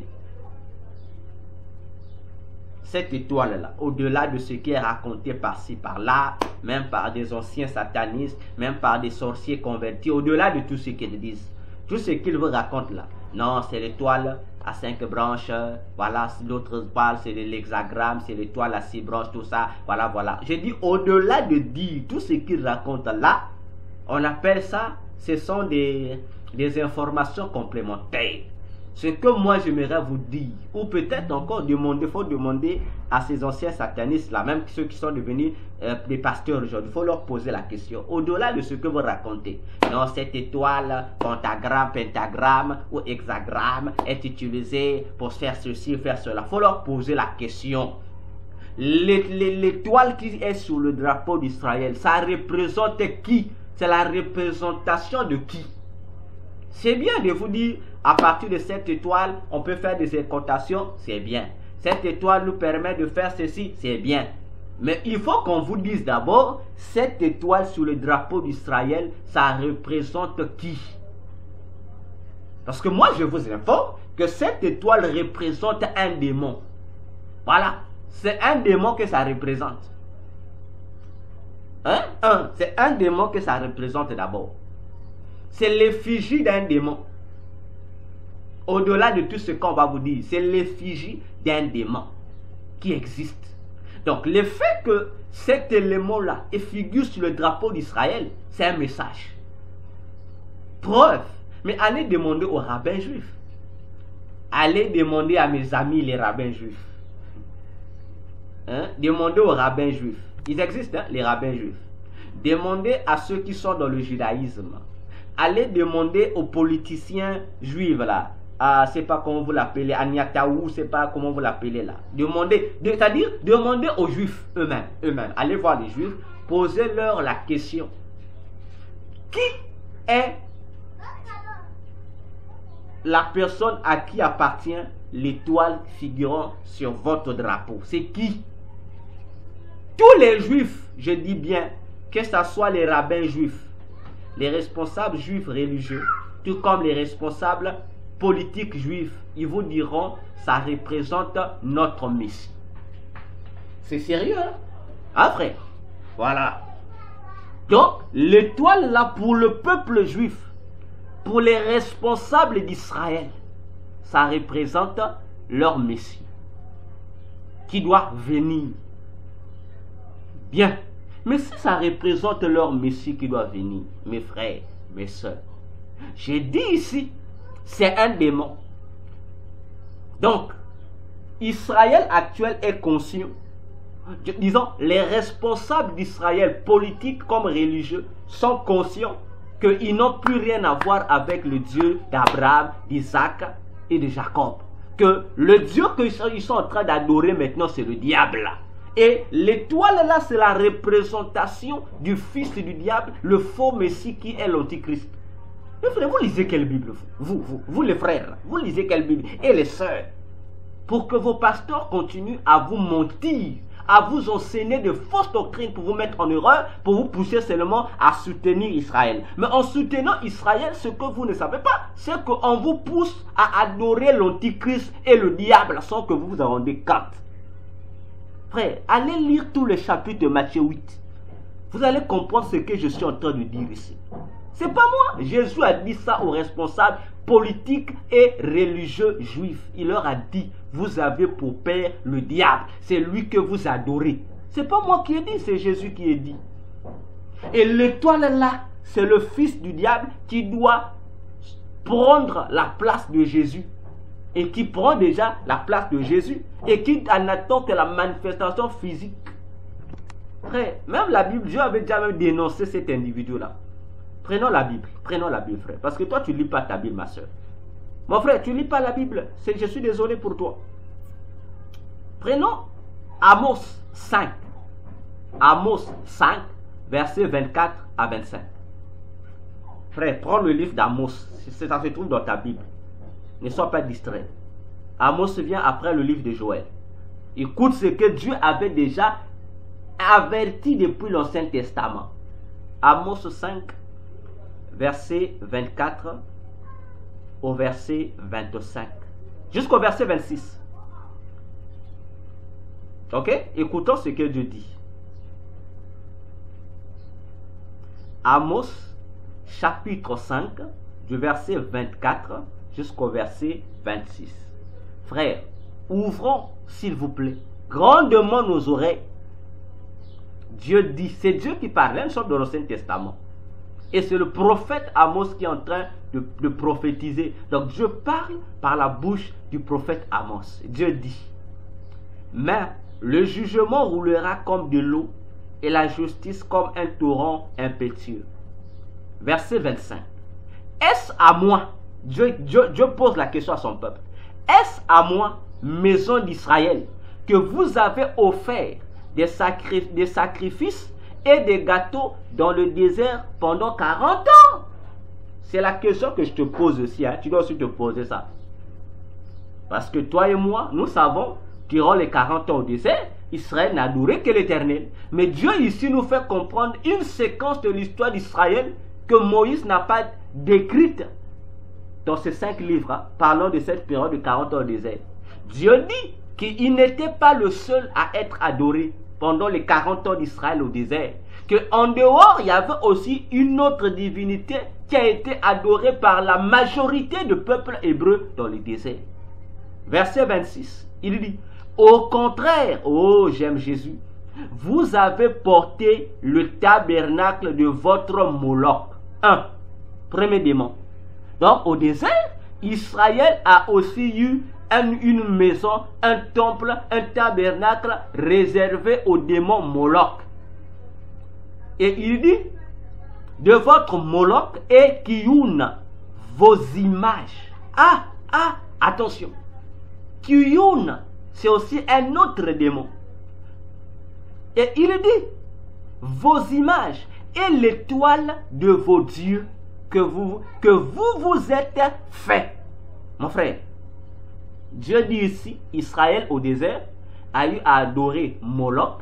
Speaker 1: cette étoile-là, au-delà de ce qui est raconté par-ci, par-là, même par des anciens satanistes, même par des sorciers convertis, au-delà de tout ce qu'ils disent, tout ce qu'ils vous racontent là, non, c'est l'étoile à 5 branches, voilà, l'autre parle, c'est l'hexagramme, c'est l'étoile à 6 branches, tout ça, voilà, voilà. Je dis, au-delà de dire tout ce qu'ils racontent là, on appelle ça, ce sont des informations complémentaires. Ce que moi j'aimerais vous dire, ou peut-être encore demander, il faut demander à ces anciens satanistes là, même ceux qui sont devenus des pasteurs aujourd'hui, il faut leur poser la question, au-delà de ce que vous racontez. Non, cette étoile, pentagramme, pentagramme ou hexagramme est utilisée pour faire ceci, faire cela. Il faut leur poser la question. L'étoile qui est sur le drapeau d'Israël, ça représente qui? C'est la représentation de qui? C'est bien de vous dire, à partir de cette étoile, on peut faire des incantations, c'est bien. Cette étoile nous permet de faire ceci, c'est bien. Mais il faut qu'on vous dise d'abord, cette étoile sur le drapeau d'Israël, ça représente qui? Parce que moi, je vous informe que cette étoile représente un démon. Voilà, c'est un démon que ça représente. C'est un démon que ça représente d'abord. C'est l'effigie d'un démon. Au-delà de tout ce qu'on va vous dire, c'est l'effigie d'un démon qui existe. Donc, le fait que cet élément-là figure sur le drapeau d'Israël, c'est un message. Preuve. Mais allez demander aux rabbins juifs. Allez demander à mes amis les rabbins juifs. Demandez aux rabbins juifs. Ils existent, les rabbins juifs. Demandez à ceux qui sont dans le judaïsme. Allez demander aux politiciens juifs là. C'est pas comment vous l'appelez, Agnataou, c'est pas comment vous l'appelez là. Demandez, c'est-à-dire demandez aux juifs eux-mêmes. Allez voir les juifs, posez-leur la question. Qui est la personne à qui appartient l'étoile figurant sur votre drapeau? C'est qui? Tous les juifs, je dis bien, que ce soit les rabbins juifs, les responsables juifs religieux, tout comme les responsables politiques juifs, ils vous diront, ça représente notre Messie. C'est sérieux, hein? Après, voilà. Donc, l'étoile là, pour le peuple juif, pour les responsables d'Israël, ça représente leur Messie, qui doit venir. Bien. Mais si ça représente leur Messie qui doit venir, mes frères, mes soeurs, j'ai dit ici, c'est un démon. Donc, Israël actuel est conscient. Disons, les responsables d'Israël, politiques comme religieux, sont conscients qu'ils n'ont plus rien à voir avec le Dieu d'Abraham, d'Isaac et de Jacob. Que le Dieu qu'ils sont en train d'adorer maintenant, c'est le diable. Et l'étoile là, c'est la représentation du fils du diable, le faux Messie qui est l'Antichrist. Les frères, vous lisez quelle Bible? Vous les frères, vous lisez quelle Bible? Et les sœurs, pour que vos pasteurs continuent à vous mentir, à vous enseigner de fausses doctrines pour vous mettre en erreur, pour vous pousser seulement à soutenir Israël. Mais en soutenant Israël, ce que vous ne savez pas, c'est qu'on vous pousse à adorer l'Antichrist et le diable sans que vous vous en rendez compte. Frère, allez lire tous les chapitres de Matthieu 8. Vous allez comprendre ce que je suis en train de dire ici. C'est pas moi. Jésus a dit ça aux responsables politiques et religieux juifs. Il leur a dit, vous avez pour père le diable. C'est lui que vous adorez. C'est pas moi qui ai dit, c'est Jésus qui a dit. Et l'étoile là, c'est le fils du diable qui doit prendre la place de Jésus. Et qui prend déjà la place de Jésus. Et qui en attend que la manifestation physique. Frère, même la Bible, Dieu avait déjà même dénoncé cet individu-là. Prenons la Bible, frère. Parce que toi, tu ne lis pas ta Bible, ma soeur. Mon frère, tu ne lis pas la Bible. Je suis désolé pour toi. Prenons Amos 5. Amos 5, versets 24 à 25. Frère, prends le livre d'Amos. Ça se trouve dans ta Bible. Ne sois pas distrait. Amos vient après le livre de Joël. Écoute ce que Dieu avait déjà averti depuis l'Ancien Testament. Amos 5, verset 24 au verset 25. Jusqu'au verset 26. Ok? Écoutons ce que Dieu dit. Amos, chapitre 5, du verset 24 jusqu'au verset 26. Frères, ouvrons, s'il vous plaît, grandement nos oreilles. Dieu dit, c'est Dieu qui parle, même chose dans l'Ancien Testament. Et c'est le prophète Amos qui est en train de prophétiser. Donc Dieu parle par la bouche du prophète Amos. Dieu dit, mais le jugement roulera comme de l'eau et la justice comme un torrent impétueux. Verset 25. Est-ce à moi, Dieu pose la question à son peuple, est-ce à moi, maison d'Israël, que vous avez offert des sacrifices et des gâteaux dans le désert pendant 40 ans? C'est la question que je te pose aussi. Hein. Tu dois aussi te poser ça. Parce que toi et moi, nous savons, durant les 40 ans au désert, Israël n'adorait que l'Éternel. Mais Dieu ici nous fait comprendre une séquence de l'histoire d'Israël que Moïse n'a pas décrite dans ces 5 livres, hein, parlant de cette période de 40 ans au désert. Dieu dit qu'il n'était pas le seul à être adoré pendant les 40 ans d'Israël au désert. Qu'en dehors, il y avait aussi une autre divinité qui a été adorée par la majorité du peuple hébreu dans le désert. Verset 26, il dit, au contraire, oh j'aime Jésus, vous avez porté le tabernacle de votre Moloch. Premier démon. Donc au désert, Israël a aussi eu une maison, un temple, un tabernacle réservé au démon Moloch. Et il dit, de votre Moloch et Kiyun, vos images. Attention. Kiyun, c'est aussi un autre démon. Et il dit, vos images et l'étoile de vos dieux que vous êtes fait. Mon frère, Dieu dit ici, Israël au désert a eu à adorer Moloch,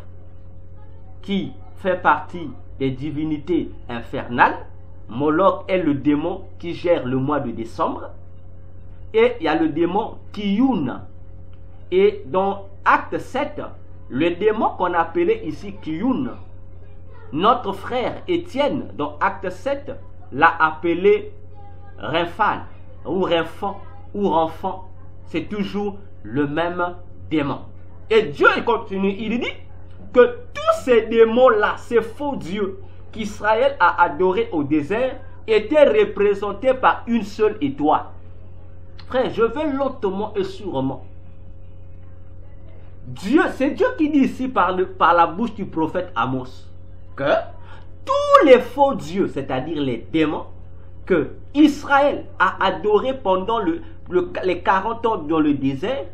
Speaker 1: qui fait partie des divinités infernales. Moloch est le démon qui gère le mois de décembre. Et il y a le démon Kiyun. Et dans Acte 7, le démon qu'on appelait ici Kiyun, notre frère Étienne, dans Acte 7, l'a appelé Renfan, ou Renfant, ou Renfant. C'est toujours le même démon. Et Dieu continue, il dit que tous ces démons-là, ces faux dieux qu'Israël a adorés au désert, étaient représentés par une seule étoile. Frère, je vais lentement et sûrement. Dieu, c'est Dieu qui dit ici par la bouche du prophète Amos que tous les faux dieux, c'est-à-dire les démons, que Israël a adorés pendant les 40 ans dans le désert,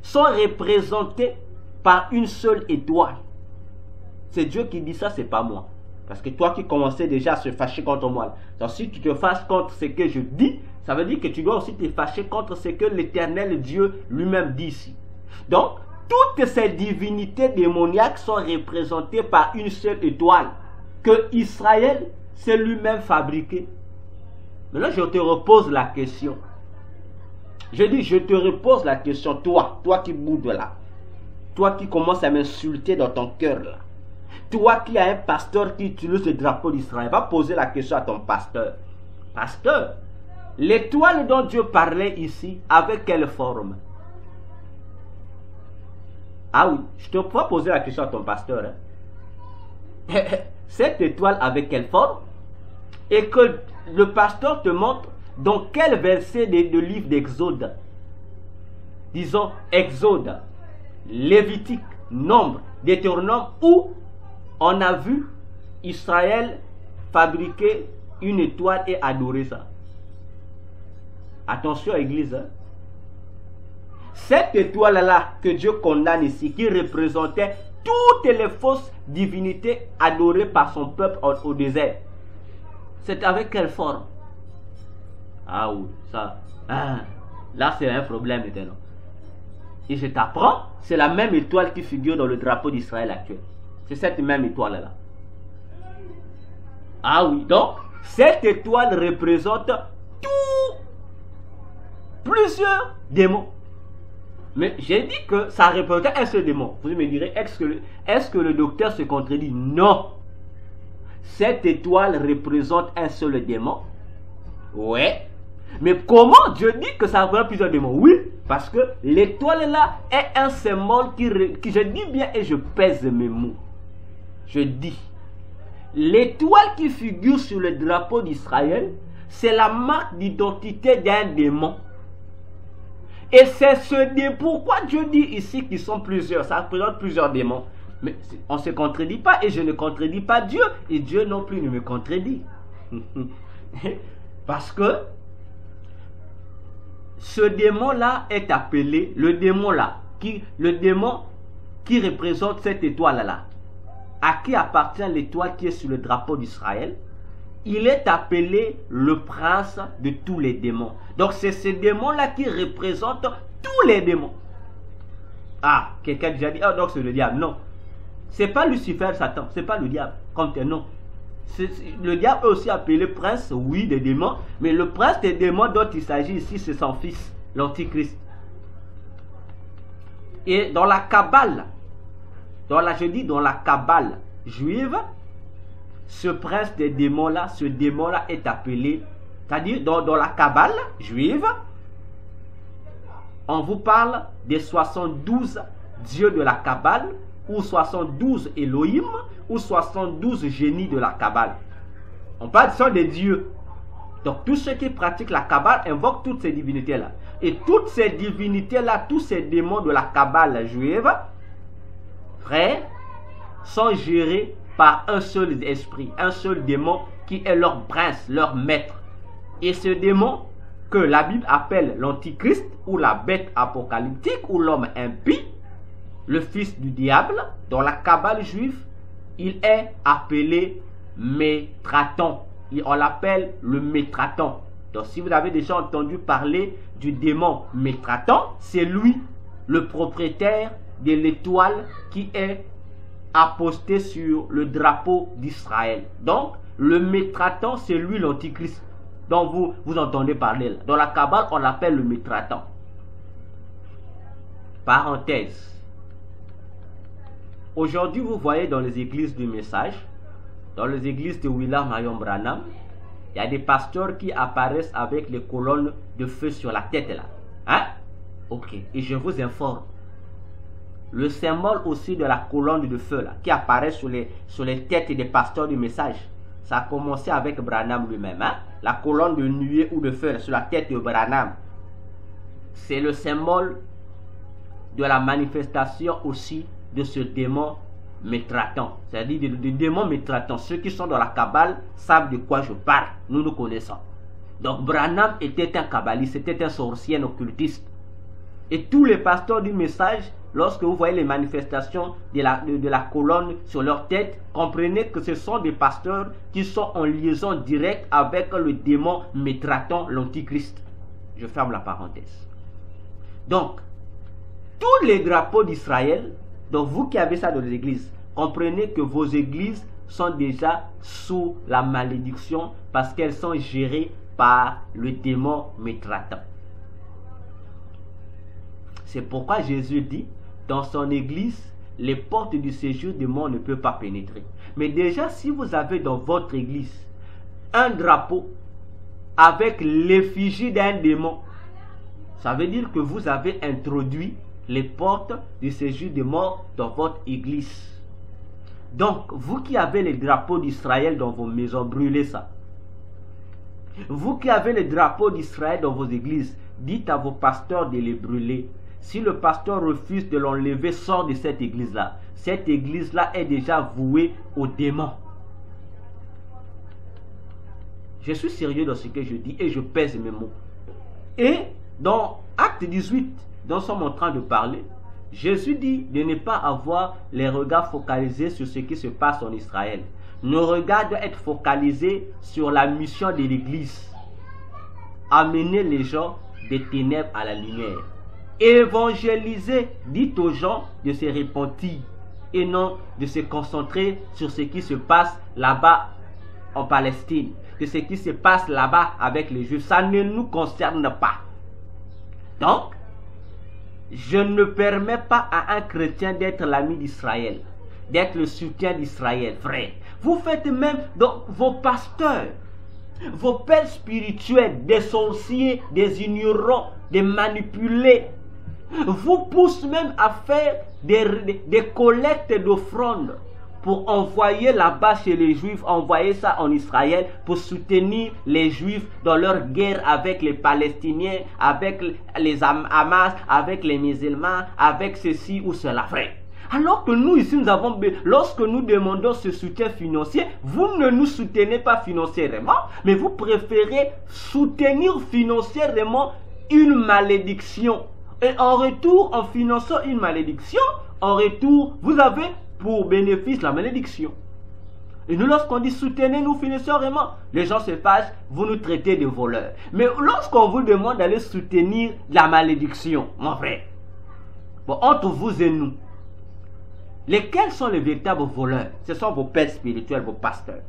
Speaker 1: sont représentés par une seule étoile. C'est Dieu qui dit ça, c'est pas moi. Parce que toi qui commençais déjà à se fâcher contre moi. Donc si tu te fâches contre ce que je dis, ça veut dire que tu dois aussi te fâcher contre ce que l'Éternel Dieu lui-même dit ici. Donc, toutes ces divinités démoniaques sont représentées par une seule étoile que Israël s'est lui-même fabriqué. Maintenant, je te repose la question. Je dis, je te repose la question, toi qui boudes là, toi qui commences à m'insulter dans ton cœur là, toi qui as un pasteur qui utilise le drapeau d'Israël, va poser la question à ton pasteur. Pasteur, l'étoile dont Dieu parlait ici, avec quelle forme? Ah oui, je te pourrais poser la question à ton pasteur. Hein. Cette étoile avec quelle forme? Et que le pasteur te montre dans quel verset de livre d'Exode. Disons Exode, Lévitique, Nombre, Deutéronome, où on a vu Israël fabriquer une étoile et adorer ça. Attention église. Hein. Cette étoile-là que Dieu condamne ici, qui représentait toutes les fausses divinités adorées par son peuple au désert, c'est avec quelle forme? Ah oui, ça. Ah, là c'est un problème maintenant. Et je t'apprends, c'est la même étoile qui figure dans le drapeau d'Israël actuel. C'est cette même étoile-là. Ah oui, donc, cette étoile représente plusieurs démons. Mais j'ai dit que ça représentait un seul démon. Vous me direz, est-ce que le docteur se contredit? Non. Cette étoile représente un seul démon. Ouais. Mais comment Dieu dit que ça représente plusieurs démons? Oui, parce que l'étoile là est un symbole qui je dis bien et je pèse mes mots. Je dis, l'étoile qui figure sur le drapeau d'Israël, c'est la marque d'identité d'un démon. Et c'est pourquoi Dieu dit ici qu'ils sont plusieurs, ça représente plusieurs démons. Mais on ne se contredit pas et je ne contredis pas Dieu et Dieu non plus ne me contredit. Parce que ce démon-là est appelé, le démon qui représente cette étoile-là, à qui appartient l'étoile qui est sur le drapeau d'Israël, il est appelé le prince de tous les démons. Donc c'est ce démon-là qui représente tous les démons. Ah, quelqu'un a déjà dit, oh donc c'est le diable. Non, c'est pas Lucifer, Satan, c'est pas le diable, comme tes noms. Le diable est aussi appelé prince, oui, des démons, mais le prince des démons dont il s'agit ici, c'est son fils, l'Antichrist. Et dans la Kabbale, dans la Kabbale juive, ce prince des démons-là, ce démon-là est appelé, c'est-à-dire dans la Kabbale juive, on vous parle des 72 dieux de la Kabbale, ou 72 Elohim, ou 72 génies de la Kabbale. On parle de des dieux. Donc tous ceux qui pratiquent la Kabbale invoquent toutes ces divinités-là. Et toutes ces divinités-là, tous ces démons de la Kabbale juive, frères, sont gérés par un seul esprit, un seul démon qui est leur prince, leur maître. Et ce démon, que la Bible appelle l'Antichrist, ou la bête apocalyptique, ou l'homme impie, le fils du diable, dans la Kabbale juive, il est appelé Métraton. On l'appelle le Métraton. Donc si vous avez déjà entendu parler du démon Métraton, c'est lui le propriétaire de l'étoile qui est apostée sur le drapeau d'Israël. Donc le Métraton, c'est lui l'Antichrist dont vous entendez parler là. Dans la Kabbale, on l'appelle le Métraton. Parenthèse. Aujourd'hui, vous voyez dans les églises du message, dans les églises de William Marion Branham, il y a des pasteurs qui apparaissent avec les colonnes de feu sur la tête là. Hein? Ok. Et je vous informe. Le symbole aussi de la colonne de feu là, qui apparaît sur les têtes des pasteurs du message, ça a commencé avec Branham lui-même. Hein? La colonne de nuée ou de feu là, sur la tête de Branham, c'est le symbole de la manifestation aussi de ce démon Métraton, c'est-à-dire des démons Métraton. Ceux qui sont dans la Kabbale savent de quoi je parle, nous nous connaissons. Donc Branham était un kabbaliste, c'était un sorcier, un occultiste. Et tous les pasteurs du message, lorsque vous voyez les manifestations de la colonne sur leur tête, comprenez que ce sont des pasteurs qui sont en liaison directe avec le démon Métraton, l'Antichrist. Je ferme la parenthèse. Donc, tous les drapeaux d'Israël, donc vous qui avez ça dans les églises, comprenez que vos églises sont déjà sous la malédiction parce qu'elles sont gérées par le démon Métraton. C'est pourquoi Jésus dit, dans son église, les portes du séjour du monde ne peuvent pas pénétrer. Mais déjà, si vous avez dans votre église un drapeau avec l'effigie d'un démon, ça veut dire que vous avez introduit les portes du séjour des morts dans votre église. Donc, vous qui avez les drapeaux d'Israël dans vos maisons, brûlez ça. Vous qui avez les drapeaux d'Israël dans vos églises, dites à vos pasteurs de les brûler. Si le pasteur refuse de l'enlever, sort de cette église-là. Cette église-là est déjà vouée aux démons. Je suis sérieux dans ce que je dis et je pèse mes mots. Et dans Acte 18, dont nous sommes en train de parler, Jésus dit de ne pas avoir les regards focalisés sur ce qui se passe en Israël. Nos regards doivent être focalisés sur la mission de l'Église. Amener les gens des ténèbres à la lumière. Évangéliser, dites aux gens de se repentir et non de se concentrer sur ce qui se passe là-bas en Palestine, de ce qui se passe là-bas avec les Juifs. Ça ne nous concerne pas. Donc, je ne permets pas à un chrétien d'être l'ami d'Israël, d'être le soutien d'Israël, frère. Vous faites même donc vos pasteurs, vos pères spirituels, des sorciers, des ignorants, des manipulés, vous poussent même à faire des collectes d'offrandes pour envoyer là-bas chez les Juifs, envoyer ça en Israël pour soutenir les Juifs dans leur guerre avec les Palestiniens, avec les Hamas, avec les musulmans, avec ceci ou cela, frère. Alors que nous ici, lorsque nous demandons ce soutien financier, vous ne nous soutenez pas financièrement, mais vous préférez soutenir financièrement une malédiction. Et en retour, en finançant une malédiction, en retour, vous avez pour bénéfice la malédiction. Et nous, lorsqu'on dit soutenez-nous financièrement, les gens se fâchent, vous nous traitez de voleurs. Mais lorsqu'on vous demande d'aller soutenir la malédiction, mon frère, bon, entre vous et nous, lesquels sont les véritables voleurs? Ce sont vos pères spirituels, vos pasteurs.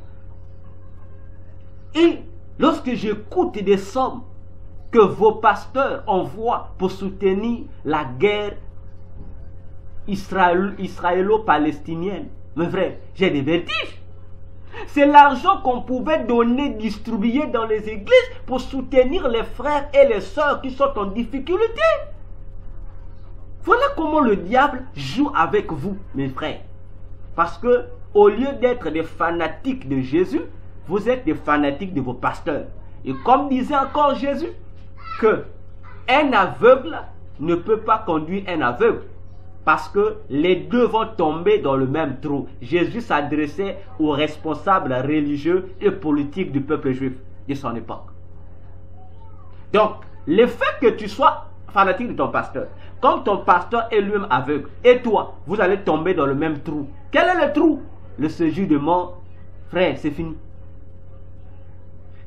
Speaker 1: Et lorsque j'écoute des sommes que vos pasteurs envoient pour soutenir la guerre israélo-palestinienne, mes frères, j'ai des vertiges. C'est l'argent qu'on pouvait donner, distribuer dans les églises pour soutenir les frères et les sœurs qui sont en difficulté. Voilà comment le diable joue avec vous, mes frères. Parce que, au lieu d'être des fanatiques de Jésus, vous êtes des fanatiques de vos pasteurs. Et comme disait encore Jésus, que un aveugle ne peut pas conduire un aveugle. Parce que les deux vont tomber dans le même trou. Jésus s'adressait aux responsables religieux et politiques du peuple juif de son époque. Donc, le fait que tu sois fanatique de ton pasteur, comme ton pasteur est lui-même aveugle, et toi, vous allez tomber dans le même trou. Quel est le trou? Le séjour de mort. Frère, c'est fini.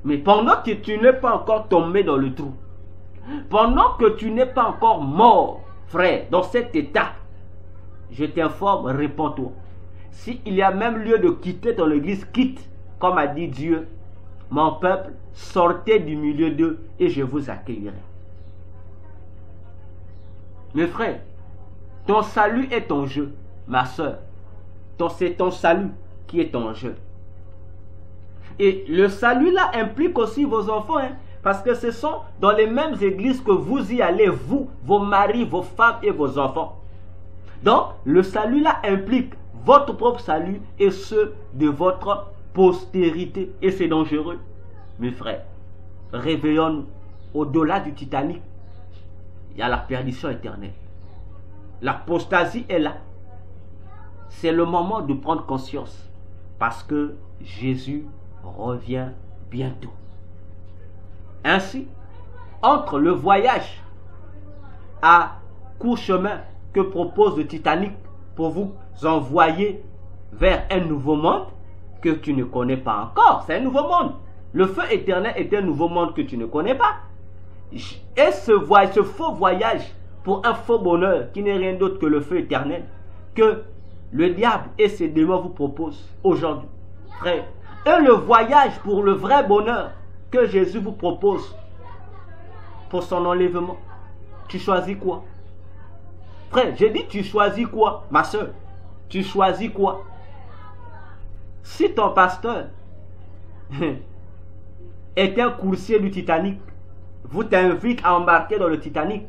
Speaker 1: Mais pendant que tu n'es pas encore tombé dans le trou, pendant que tu n'es pas encore mort, frère, dans cet état, je t'informe, réponds-toi. S'il y a même lieu de quitter ton église, quitte, comme a dit Dieu, mon peuple, sortez du milieu d'eux et je vous accueillerai. Mes frères, ton salut est en jeu, ma soeur. C'est ton salut qui est en jeu. Et le salut là implique aussi vos enfants, hein, parce que ce sont dans les mêmes églises que vous y allez, vous, vos maris, vos femmes et vos enfants. Donc, le salut là implique votre propre salut et ceux de votre postérité. Et c'est dangereux, mes frères. Réveillons-nous. Au-delà du Titanic, il y a la perdition éternelle. L'apostasie est là. C'est le moment de prendre conscience. Parce que Jésus revient bientôt. Ainsi, entre le voyage à court chemin que propose le Titanic pour vous envoyer vers un nouveau monde que tu ne connais pas encore. C'est un nouveau monde. Le feu éternel est un nouveau monde que tu ne connais pas. Et ce faux voyage pour un faux bonheur qui n'est rien d'autre que le feu éternel que le diable et ses démons vous proposent aujourd'hui, frère. Et le voyage pour le vrai bonheur que Jésus vous propose pour son enlèvement, tu choisis quoi? Frère, j'ai dit tu choisis quoi, ma soeur? Tu choisis quoi? Si ton pasteur est un coursier du Titanic, vous t'invite à embarquer dans le Titanic,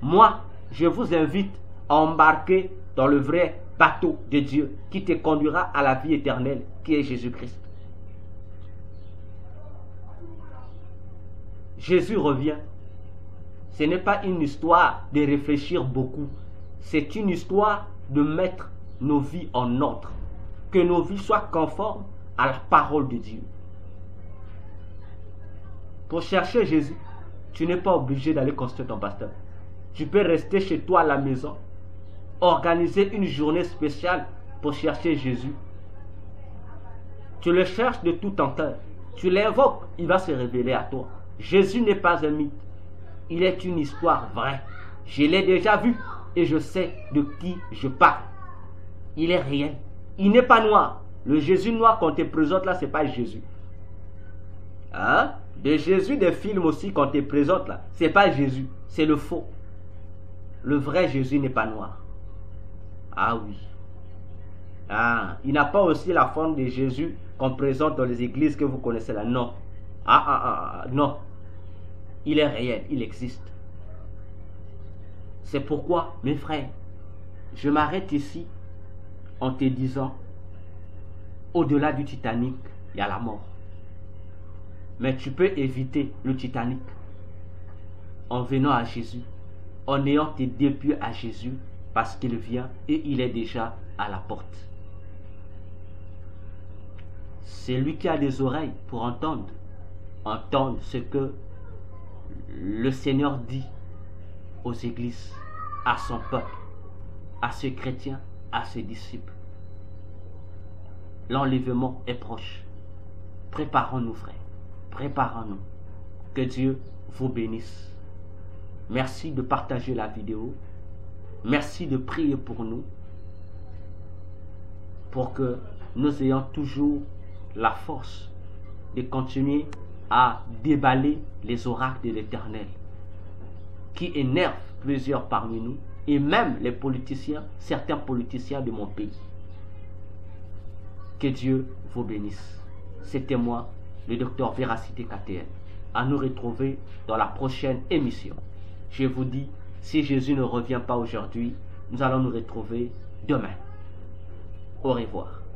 Speaker 1: moi, je vous invite à embarquer dans le vrai bateau de Dieu qui te conduira à la vie éternelle, qui est Jésus-Christ. Jésus revient. Ce n'est pas une histoire de réfléchir beaucoup. C'est une histoire de mettre nos vies en ordre. Que nos vies soient conformes à la parole de Dieu. Pour chercher Jésus, tu n'es pas obligé d'aller construire ton pasteur. Tu peux rester chez toi à la maison, organiser une journée spéciale pour chercher Jésus. Tu le cherches de tout ton cœur. Tu l'invoques, il va se révéler à toi. Jésus n'est pas un mythe. Il est une histoire vraie. Je l'ai déjà vu et je sais de qui je parle. Il est réel. Il n'est pas noir. Le Jésus noir qu'on te présente là, ce n'est pas Jésus. Hein? Le Jésus des films aussi qu'on te présente là, ce n'est pas Jésus. C'est le faux. Le vrai Jésus n'est pas noir. Ah oui. Ah, il n'a pas aussi la forme de Jésus qu'on présente dans les églises que vous connaissez là. Non. Non. Il est réel, il existe. C'est pourquoi, mes frères, je m'arrête ici en te disant, au-delà du Titanic, il y a la mort. Mais tu peux éviter le Titanic en venant à Jésus, en ayant tes débuts à Jésus, parce qu'il vient et il est déjà à la porte. C'est lui qui a des oreilles pour entendre ce que le Seigneur dit aux églises, à son peuple, à ses chrétiens, à ses disciples. L'enlèvement est proche. Préparons-nous, frères. Préparons-nous. Que Dieu vous bénisse. Merci de partager la vidéo. Merci de prier pour nous. Pour que nous ayons toujours la force de continuer à déballer les oracles de l'Éternel qui énervent plusieurs parmi nous et même les politiciens, certains politiciens de mon pays. Que Dieu vous bénisse. C'était moi, le docteur Véracité KTN. À nous retrouver dans la prochaine émission. Je vous dis, si Jésus ne revient pas aujourd'hui, nous allons nous retrouver demain. Au revoir.